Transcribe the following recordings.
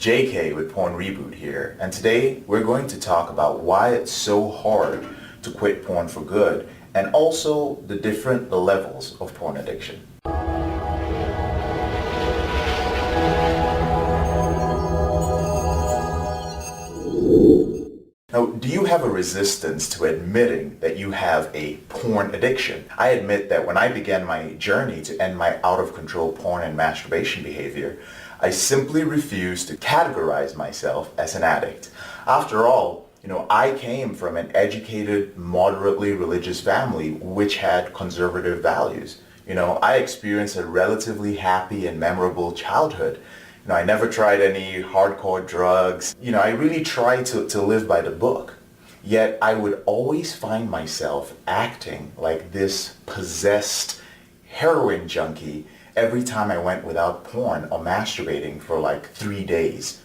JK with PornReboot here, and today we're going to talk about why it's so hard to quit porn for good and also the different levels of porn addiction. Now, do you have a resistance to admitting that you have a porn addiction? I admit that when I began my journey to end my out-of-control porn and masturbation behavior, I simply refused to categorize myself as an addict. After all, I came from an educated, moderately religious family which had conservative values. I experienced a relatively happy and memorable childhood. I never tried any hardcore drugs. I really tried to live by the book. Yet I would always find myself acting like this possessed heroin junkie every time I went without porn or masturbating for like 3 days.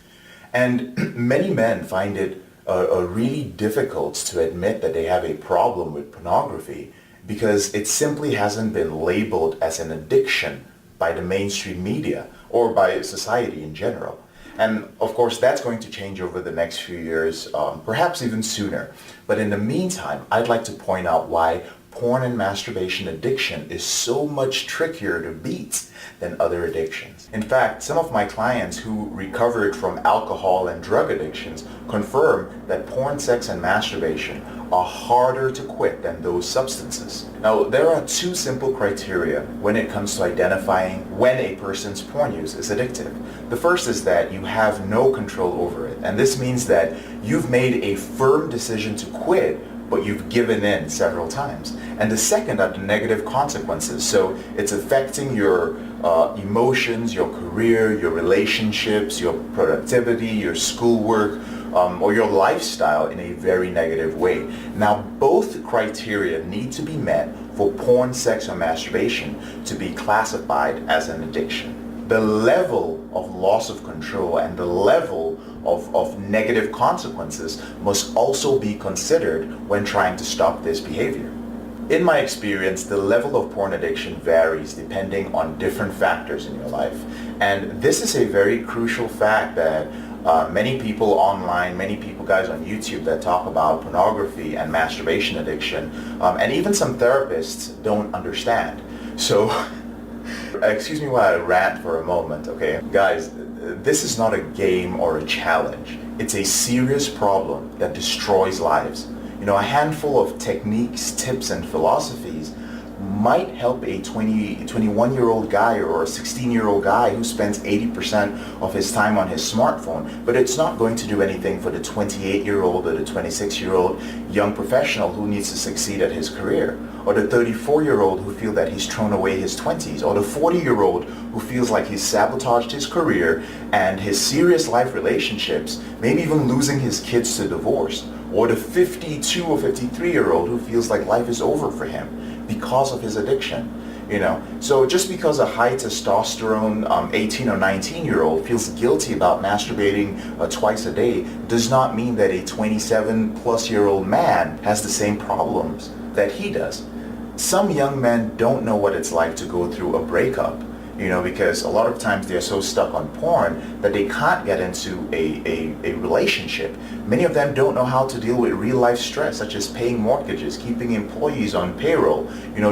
And many men find it really difficult to admit that they have a problem with pornography because it simply hasn't been labeled as an addiction by the mainstream media or by society in general. And of course that's going to change over the next few years, perhaps even sooner. But in the meantime, I'd like to point out why porn and masturbation addiction is so much trickier to beat than other addictions. In fact, some of my clients who recovered from alcohol and drug addictions confirm that porn, sex, and masturbation are harder to quit than those substances. Now, there are two simple criteria when it comes to identifying when a person's porn use is addictive. The first is that you have no control over it, and this means that you've made a firm decision to quit, but you've given in several times. And the second are the negative consequences. So it's affecting your emotions, your career, your relationships, your productivity, your schoolwork, or your lifestyle in a very negative way. Now, both criteria need to be met for porn, sex, or masturbation to be classified as an addiction. The level of loss of control and the level of negative consequences must also be considered when trying to stop this behavior. In my experience, the level of porn addiction varies depending on different factors in your life. And this is a very crucial fact that many people online, many people guys on YouTube that talk about pornography and masturbation addiction, and even some therapists don't understand. So, excuse me while I rant for a moment, okay? Guys, this is not a game or a challenge. It's a serious problem that destroys lives. A handful of techniques, tips, and philosophies might help a 21-year-old guy or a 16-year-old guy who spends 80% of his time on his smartphone, but it's not going to do anything for the 28-year-old or the 26-year-old young professional who needs to succeed at his career, or the 34-year-old who feels that he's thrown away his 20s, or the 40-year-old who feels like he's sabotaged his career and his serious life relationships, maybe even losing his kids to divorce, or the 52 or 53-year-old who feels like life is over for him because of his addiction. So just because a high testosterone 18 or 19-year-old feels guilty about masturbating twice a day does not mean that a 27-plus-year-old man has the same problems that he does. Some young men don't know what it's like to go through a breakup, because a lot of times they're so stuck on porn that they can't get into a relationship. Many of them don't know how to deal with real life stress, such as paying mortgages, keeping employees on payroll,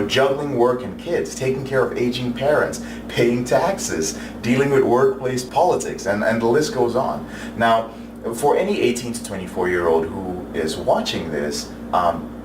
juggling work and kids, taking care of aging parents, paying taxes, dealing with workplace politics, and the list goes on. Now, for any 18 to 24-year-old who is watching this,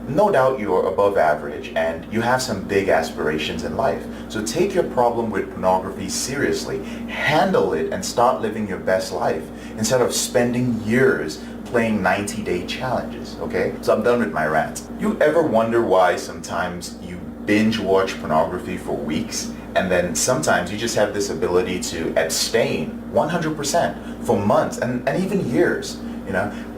no doubt you're above average and you have some big aspirations in life. So take your problem with pornography seriously, handle it, and start living your best life instead of spending years playing 90-day challenges, okay? So I'm done with my rant. You ever wonder why sometimes you binge watch pornography for weeks and then sometimes you just have this ability to abstain 100% for months and even years?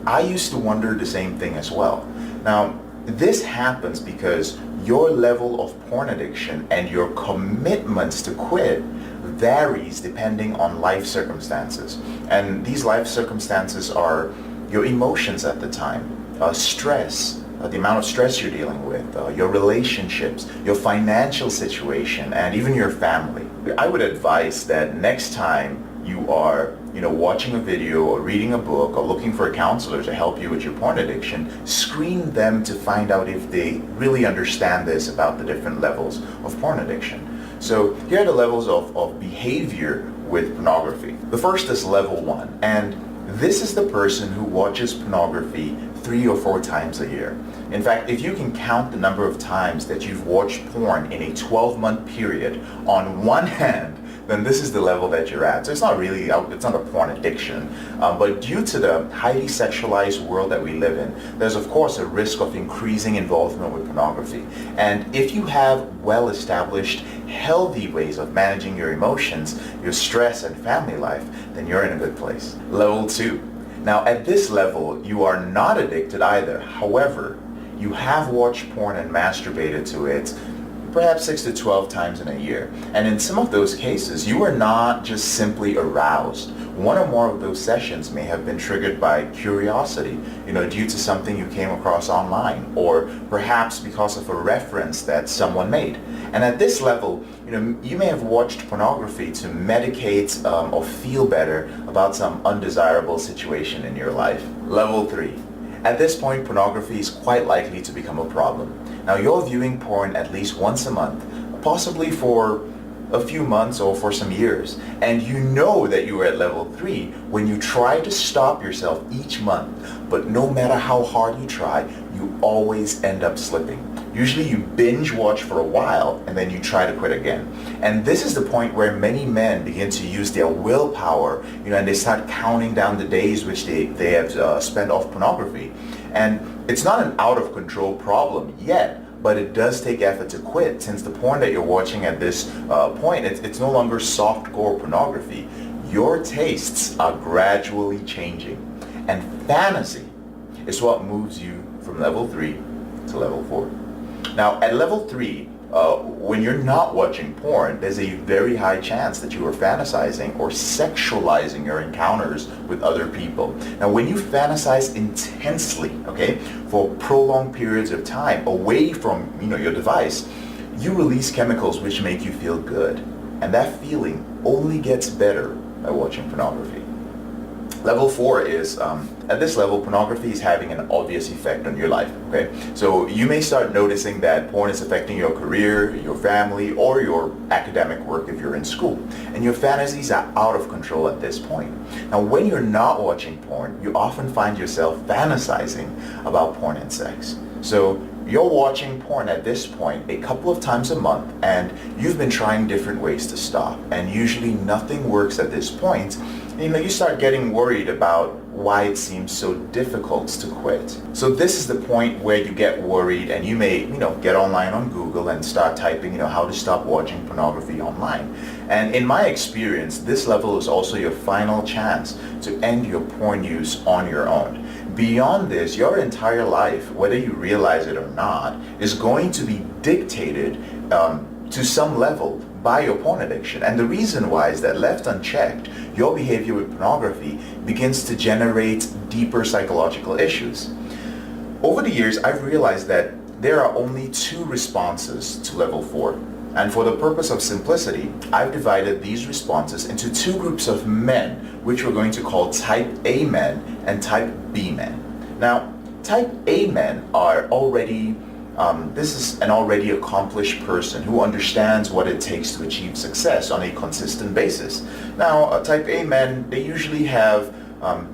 I used to wonder the same thing as well. Now, this happens because your level of porn addiction and your commitments to quit varies depending on life circumstances. And these life circumstances are your emotions at the time, stress, the amount of stress you're dealing with, your relationships, your financial situation, and even your family. I would advise that next time you are watching a video or reading a book or looking for a counselor to help you with your porn addiction, screen them to find out if they really understand this about the different levels of porn addiction. So here are the levels of behavior with pornography. The first is level 1, and this is the person who watches pornography 3 or 4 times a year. In fact, if you can count the number of times that you've watched porn in a 12-month period on one hand, then this is the level that you're at. So it's not a porn addiction, but due to the highly sexualized world that we live in, there's of course a risk of increasing involvement with pornography. And if you have well-established, healthy ways of managing your emotions, your stress and family life, then you're in a good place. Level 2. Now at this level, you are not addicted either. However, you have watched porn and masturbated to it perhaps 6 to 12 times in a year. And in some of those cases, you are not just simply aroused. One or more of those sessions may have been triggered by curiosity, due to something you came across online, or perhaps because of a reference that someone made. And at this level, you may have watched pornography to medicate or feel better about some undesirable situation in your life. Level 3. At this point, pornography is quite likely to become a problem. Now, you're viewing porn at least once a month, possibly for a few months or for some years, and you know that you are at level 3 when you try to stop yourself each month, but no matter how hard you try, you always end up slipping. Usually you binge watch for a while and then you try to quit again. And this is the point where many men begin to use their willpower, and they start counting down the days which they have spent off pornography. And it's not an out of control problem yet, but it does take effort to quit, since the porn that you're watching at this point, it's no longer soft-core pornography. Your tastes are gradually changing. And fantasy is what moves you from level 3 to level 4. Now, at level 3, when you're not watching porn, there's a very high chance that you are fantasizing or sexualizing your encounters with other people. Now, when you fantasize intensely, for prolonged periods of time away from, your device, you release chemicals which make you feel good. And that feeling only gets better by watching pornography. Level 4 is, at this level, pornography is having an obvious effect on your life, So you may start noticing that porn is affecting your career, your family, or your academic work if you're in school. And your fantasies are out of control at this point. Now, when you're not watching porn, you often find yourself fantasizing about porn and sex. So you're watching porn at this point a couple of times a month, and you've been trying different ways to stop. And usually nothing works at this point. You start getting worried about why it seems so difficult to quit. So this is the point where you get worried, and you may, get online on Google and start typing, how to stop watching pornography online. And in my experience, this level is also your final chance to end your porn use on your own. Beyond this, your entire life, whether you realize it or not, is going to be dictated to some level by your porn addiction. And the reason why is that, left unchecked, your behavior with pornography begins to generate deeper psychological issues. Over the years, I've realized that there are only 2 responses to level 4. And for the purpose of simplicity, I've divided these responses into 2 groups of men, which we're going to call type A men and type B men. Now, type A men are already this is an already accomplished person who understands what it takes to achieve success on a consistent basis. Now, type A men, they usually have,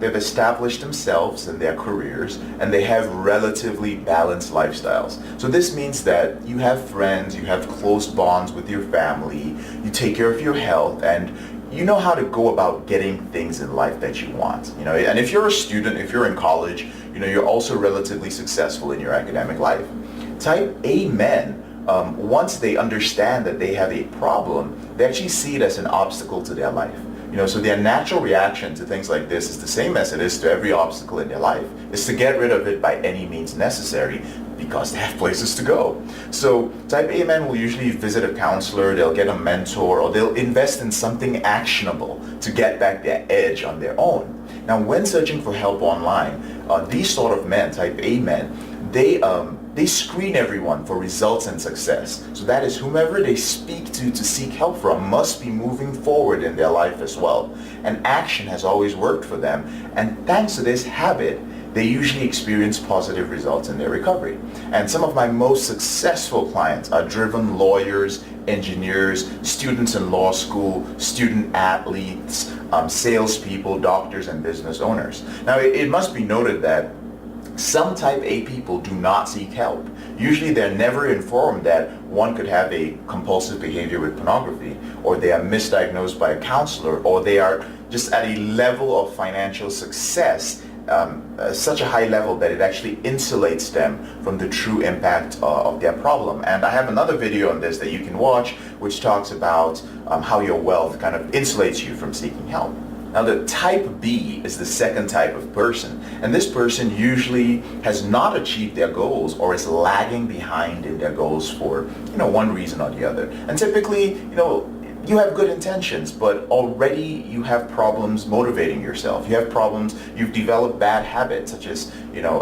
they've established themselves in their careers, and they have relatively balanced lifestyles. So this means that you have friends, you have close bonds with your family, you take care of your health, and you know how to go about getting things in life that you want. And if you're a student, if you're in college, you're also relatively successful in your academic life. Type A men, once they understand that they have a problem, they actually see it as an obstacle to their life. So their natural reaction to things like this is the same as it is to every obstacle in their life, is to get rid of it by any means necessary, because they have places to go. So type A men will usually visit a counselor, they'll get a mentor, or they'll invest in something actionable to get back their edge on their own. Now, when searching for help online, these sort of men, type A men, they they screen everyone for results and success. So that is whomever they speak to seek help from must be moving forward in their life as well. And action has always worked for them. And thanks to this habit, they usually experience positive results in their recovery. And some of my most successful clients are driven lawyers, engineers, students in law school, student athletes, salespeople, doctors, and business owners. Now, it must be noted that some type A people do not seek help. Usually they're never informed that one could have a compulsive behavior with pornography, or they are misdiagnosed by a counselor, or they are just at a level of financial success, such a high level that it actually insulates them from the true impact of their problem. And I have another video on this that you can watch, which talks about how your wealth kind of insulates you from seeking help. Now, the type B is the second type of person, and this person usually has not achieved their goals or is lagging behind in their goals for, one reason or the other. And typically, you have good intentions, but already you have problems motivating yourself. You have problems, you've developed bad habits such as,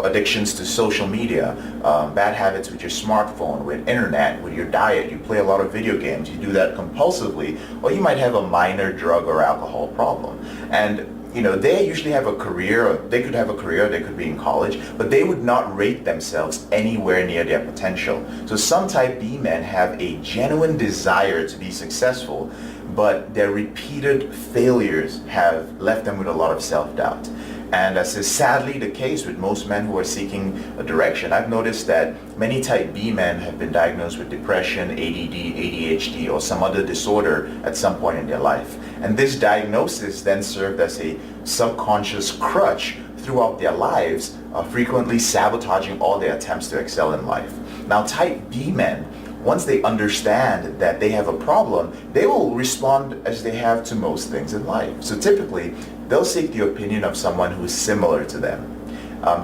addictions to social media, bad habits with your smartphone, with internet, with your diet. You play a lot of video games, you do that compulsively, or you might have a minor drug or alcohol problem. And they usually have a career, or they could have a career, they could be in college, but they would not rate themselves anywhere near their potential. So some type B men have a genuine desire to be successful, but their repeated failures have left them with a lot of self-doubt. And as is sadly the case with most men who are seeking a direction, I've noticed that many type B men have been diagnosed with depression, ADD, ADHD, or some other disorder at some point in their life. And this diagnosis then served as a subconscious crutch throughout their lives, frequently sabotaging all their attempts to excel in life. Now, type B men, once they understand that they have a problem, they will respond as they have to most things in life. So typically, they'll seek the opinion of someone who is similar to them.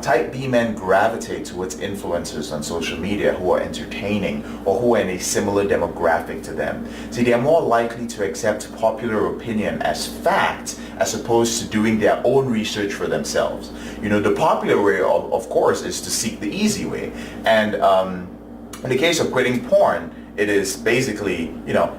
Type B men gravitate towards influencers on social media who are entertaining or who are in a similar demographic to them. See, they are more likely to accept popular opinion as fact as opposed to doing their own research for themselves. The popular way, of course, is to seek the easy way. And in the case of quitting porn, it is basically,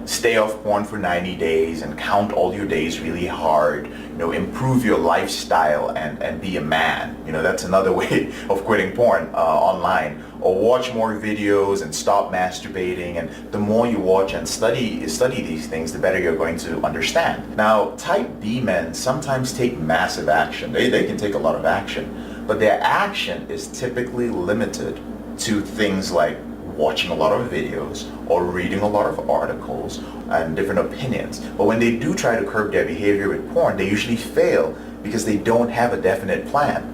stay off porn for 90 days and count all your days really hard, improve your lifestyle and be a man. That's another way of quitting porn online. Or watch more videos and stop masturbating. And the more you watch and study these things, the better you're going to understand. Now, type B men sometimes take massive action. They can take a lot of action, but their action is typically limited to things like watching a lot of videos or reading a lot of articles and different opinions. But when they do try to curb their behavior with porn, they usually fail because they don't have a definite plan.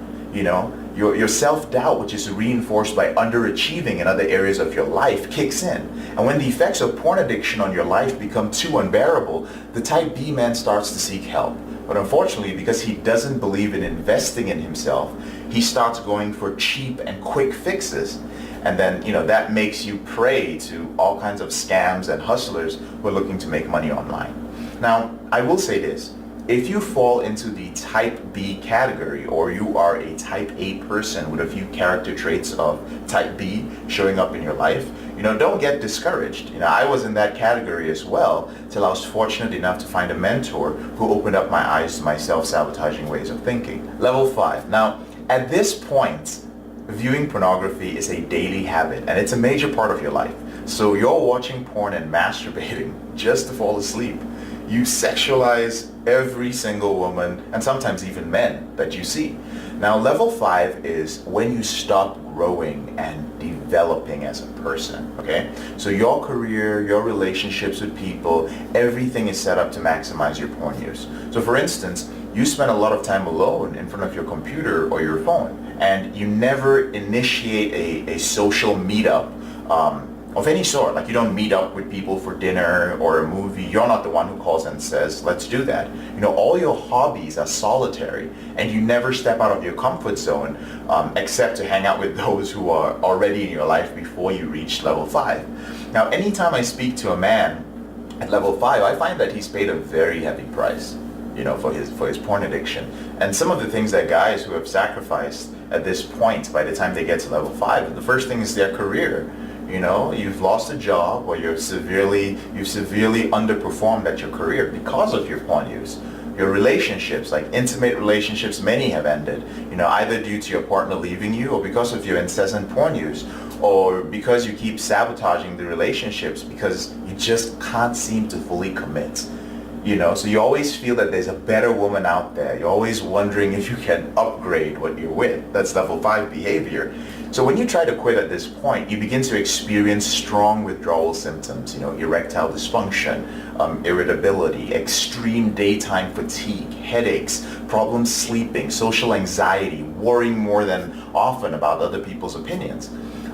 Your self-doubt, which is reinforced by underachieving in other areas of your life, kicks in. And when the effects of porn addiction on your life become too unbearable, the type B man starts to seek help. But unfortunately, because he doesn't believe in investing in himself, he starts going for cheap and quick fixes. And then, that makes you prey to all kinds of scams and hustlers who are looking to make money online. Now, I will say this. If you fall into the type B category, or you are a type A person with a few character traits of type B showing up in your life, don't get discouraged. I was in that category as well till I was fortunate enough to find a mentor who opened up my eyes to my self-sabotaging ways of thinking. Level 5. Now, at this point, viewing pornography is a daily habit, and it's a major part of your life. So you're watching porn and masturbating just to fall asleep. You sexualize every single woman, and sometimes even men, that you see. Now, level 5 is when you stop growing and developing as a person, okay? So your career, your relationships with people, everything is set up to maximize your porn use. So for instance, you spend a lot of time alone in front of your computer or your phone, and you never initiate a social meetup of any sort. Like, you don't meet up with people for dinner or a movie. You're not the one who calls and says, let's do that. All your hobbies are solitary, and you never step out of your comfort zone except to hang out with those who are already in your life before you reach level 5. Now, anytime I speak to a man at level 5, I find that he's paid a very heavy price, for his porn addiction. And some of the things that guys who have sacrificed at this point by the time they get to level 5. And the first thing is their career. You've lost a job, or you've severely underperformed at your career because of your porn use. Your relationships, like intimate relationships, many have ended, either due to your partner leaving you, or because of your incessant porn use, or because you keep sabotaging the relationships because you just can't seem to fully commit. So you always feel that there's a better woman out there. You're always wondering if you can upgrade what you're with. That's level 5 behavior. So when you try to quit at this point, you begin to experience strong withdrawal symptoms, erectile dysfunction, irritability, extreme daytime fatigue, headaches, problems sleeping, social anxiety, worrying more than often about other people's opinions.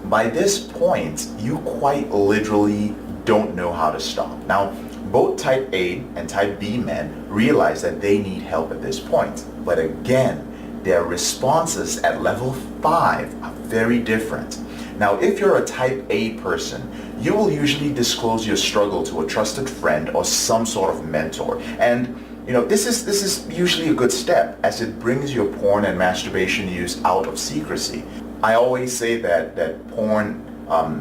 By this point, you quite literally don't know how to stop. Now, both type A and type B men realize that they need help at this point. But again, their responses at level 5 are very different. Now, if you're a type A person, you will usually disclose your struggle to a trusted friend or some sort of mentor. And this is usually a good step, as it brings your porn and masturbation use out of secrecy. I always say that porn,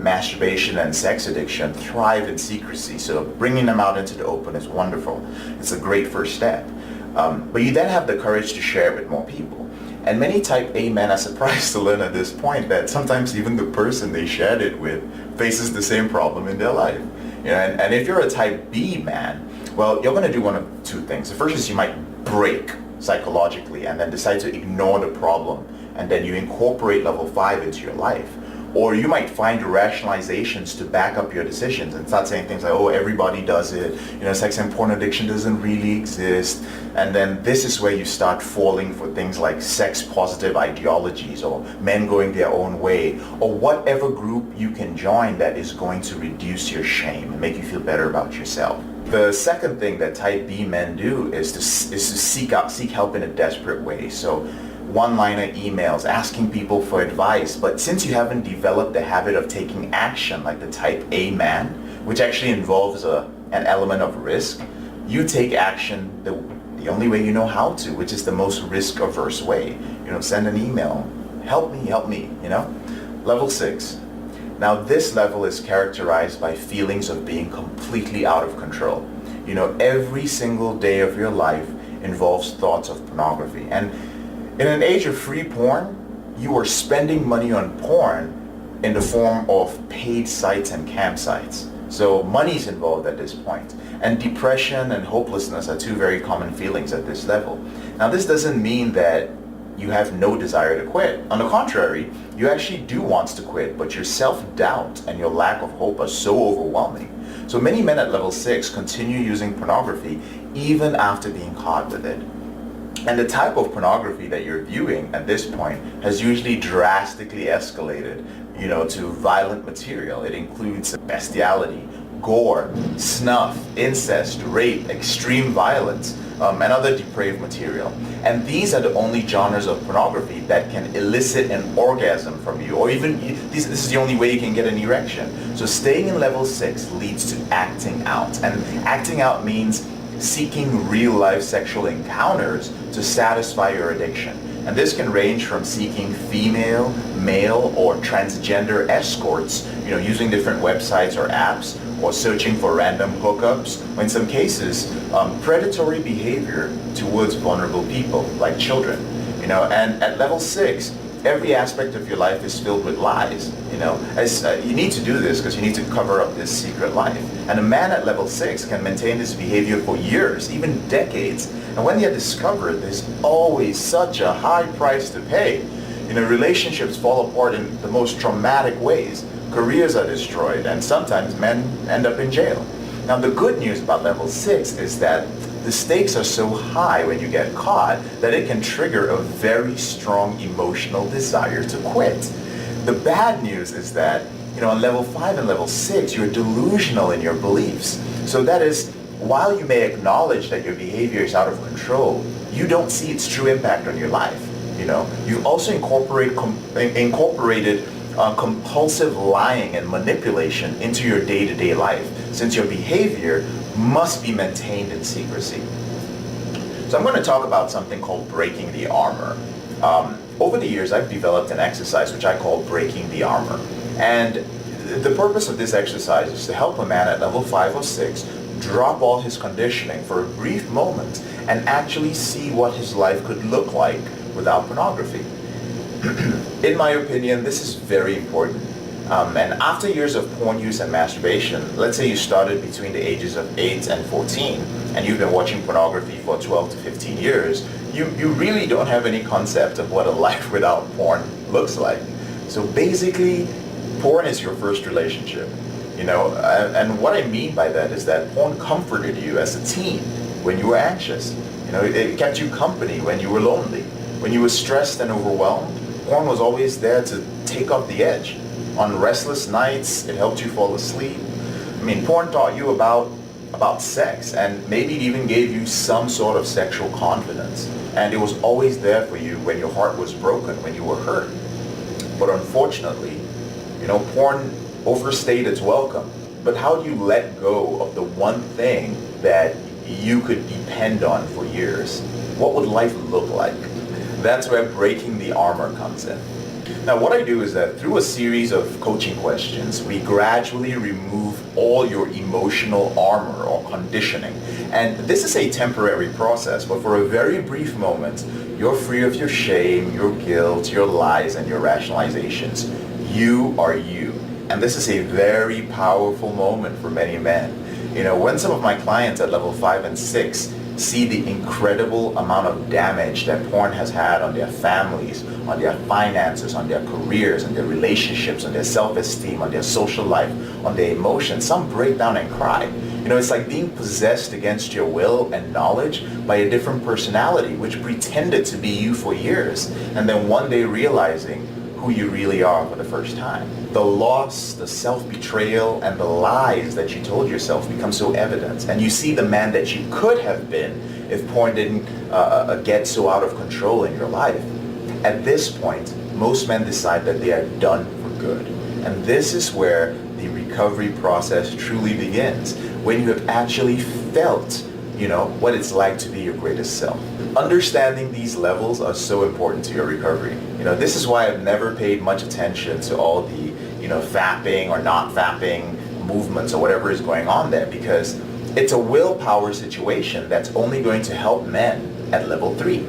masturbation, and sex addiction thrive in secrecy, so bringing them out into the open is wonderful. It's a great first step. But you then have the courage to share it with more people. And many type A men are surprised to learn at this point that sometimes even the person they shared it with faces the same problem in their life. And if you're a type B man, well, you're going to do one of two things. The first is you might break psychologically and then decide to ignore the problem, and then you incorporate level 5 into your life. Or you might find rationalizations to back up your decisions and start saying things like, oh, everybody does it, sex and porn addiction doesn't really exist. And then this is where you start falling for things like sex positive ideologies, or men going their own way, or whatever group you can join that is going to reduce your shame and make you feel better about yourself. The second thing that type B men do is to seek help in a desperate way. So one-liner emails, asking people for advice. But since you haven't developed the habit of taking action like the type A man, which actually involves an element of risk, you take action the only way you know how to, which is the most risk-averse way. Send an email, help me, Level 6. Now this level is characterized by feelings of being completely out of control. Every single day of your life involves thoughts of pornography. And in an age of free porn, you are spending money on porn in the form of paid sites and campsites. So money's involved at this point. And depression and hopelessness are two very common feelings at this level. Now, this doesn't mean that you have no desire to quit. On the contrary, you actually do want to quit, but your self-doubt and your lack of hope are so overwhelming. So many men at level 6 continue using pornography even after being caught with it. And the type of pornography that you're viewing at this point has usually drastically escalated, to violent material. It includes bestiality, gore, snuff, incest, rape, extreme violence, and other depraved material. And these are the only genres of pornography that can elicit an orgasm from you, or even this is the only way you can get an erection. So staying in level 6 leads to acting out. And acting out means seeking real-life sexual encounters to satisfy your addiction. And this can range from seeking female, male, or transgender escorts, using different websites or apps, or searching for random hookups, or in some cases, predatory behavior towards vulnerable people, like children. And at level 6, every aspect of your life is filled with lies. You need to do this because you need to cover up this secret life. And a man at level 6 can maintain this behavior for years, even decades. And when they are discovered, there's always such a high price to pay. Relationships fall apart in the most traumatic ways. Careers are destroyed, and sometimes men end up in jail. Now, the good news about level 6 is that the stakes are so high when you get caught that it can trigger a very strong emotional desire to quit. The bad news is that, on level 5 and level 6, you're delusional in your beliefs. So that is, while you may acknowledge that your behavior is out of control, you don't see its true impact on your life. You also incorporated compulsive lying and manipulation into your day-to-day life, since your behavior must be maintained in secrecy. So I'm going to talk about something called breaking the armor. Over the years, I've developed an exercise which I call breaking the armor. And the purpose of this exercise is to help a man at level 5 or 6 drop all his conditioning for a brief moment and actually see what his life could look like without pornography. In my opinion, this is very important. And after years of porn use and masturbation, let's say you started between the ages of 8 and 14, and you've been watching pornography for 12 to 15 years, you really don't have any concept of what a life without porn looks like. So basically, porn is your first relationship. And what I mean by that is that porn comforted you as a teen when you were anxious. It kept you company when you were lonely. When you were stressed and overwhelmed, porn was always there to take off the edge. On restless nights, it helped you fall asleep. Porn taught you about sex, and maybe it even gave you some sort of sexual confidence. And it was always there for you when your heart was broken, when you were hurt. But unfortunately, porn overstayed its welcome. But how do you let go of the one thing that you could depend on for years? What would life look like? That's where breaking the armor comes in. Now, what I do is that through a series of coaching questions, we gradually remove all your emotional armor or conditioning. And this is a temporary process, but for a very brief moment, you're free of your shame, your guilt, your lies, and your rationalizations. You are you. And this is a very powerful moment for many men. When some of my clients at level 5 and 6 see the incredible amount of damage that porn has had on their families, on their finances, on their careers, on their relationships, on their self-esteem, on their social life, on their emotions, some break down and cry. It's like being possessed against your will and knowledge by a different personality which pretended to be you for years, and then one day realizing who you really are for the first time. The loss, the self-betrayal, and the lies that you told yourself become so evident. And you see the man that you could have been if porn didn't get so out of control in your life. At this point, most men decide that they are done for good. And this is where the recovery process truly begins, when you have actually felt what it's like to be your greatest self. Understanding these levels are so important to your recovery. This is why I've never paid much attention to all the, fapping or not fapping movements or whatever is going on there, because it's a willpower situation that's only going to help men at level 3.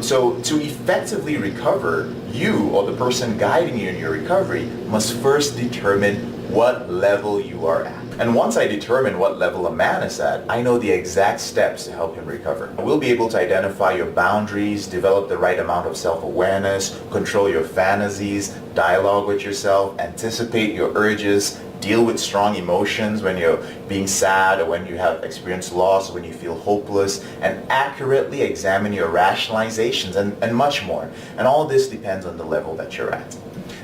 So to effectively recover, you or the person guiding you in your recovery must first determine what level you are at. And once I determine what level a man is at, I know the exact steps to help him recover. We'll be able to identify your boundaries, develop the right amount of self-awareness, control your fantasies, dialogue with yourself, anticipate your urges, deal with strong emotions when you're being sad or when you have experienced loss or when you feel hopeless, and accurately examine your rationalizations and much more. And all this depends on the level that you're at.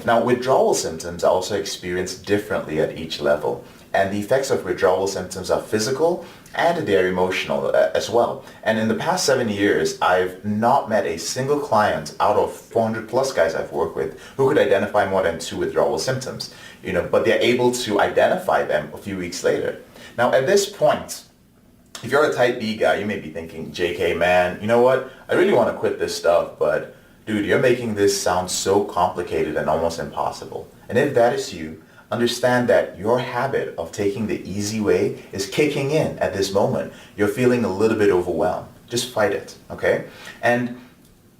Now, withdrawal symptoms are also experienced differently at each level. And the effects of withdrawal symptoms are physical and they're emotional as well. And in the past 7 years, I've not met a single client out of 400 plus guys I've worked with who could identify more than 2 withdrawal symptoms, but they're able to identify them a few weeks later. Now, at this point, if you're a type B guy, you may be thinking, JK, man, you know what? I really want to quit this stuff, but dude, you're making this sound so complicated and almost impossible. And if that is you, understand that your habit of taking the easy way is kicking in at this moment. You're feeling a little bit overwhelmed. Just fight it, okay? And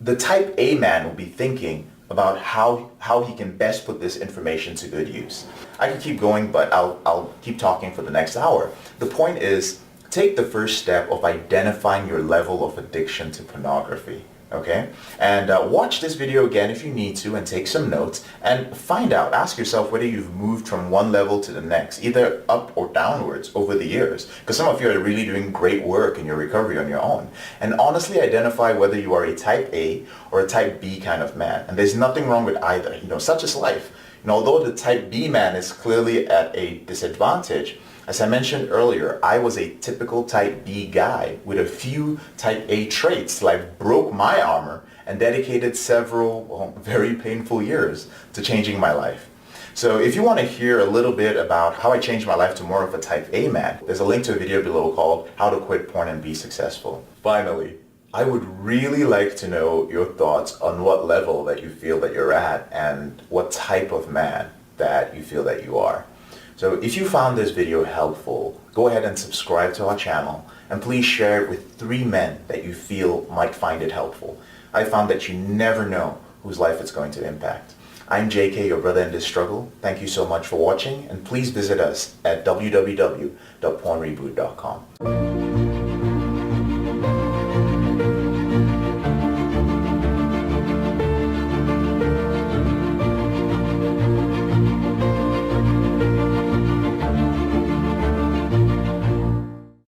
the type A man will be thinking about how he can best put this information to good use. I could keep going, but I'll keep talking for the next hour. The point is, take the first step of identifying your level of addiction to pornography. Okay, and watch this video again if you need to and take some notes and find out, ask yourself whether you've moved from one level to the next, either up or downwards over the years, because some of you are really doing great work in your recovery on your own. And honestly identify whether you are a type A or a type B kind of man, and there's nothing wrong with either, such is life. Although the type B man is clearly at a disadvantage, as I mentioned earlier, I was a typical type B guy with a few type A traits, till I broke my armor and dedicated several very painful years to changing my life. So if you want to hear a little bit about how I changed my life to more of a type A man, there's a link to a video below called How to Quit Porn and Be Successful. Finally, I would really like to know your thoughts on what level that you feel that you're at and what type of man that you feel that you are. So if you found this video helpful, go ahead and subscribe to our channel and please share it with 3 men that you feel might find it helpful. I found that you never know whose life it's going to impact. I'm JK, your brother in this struggle. Thank you so much for watching, and please visit us at www.pornreboot.com.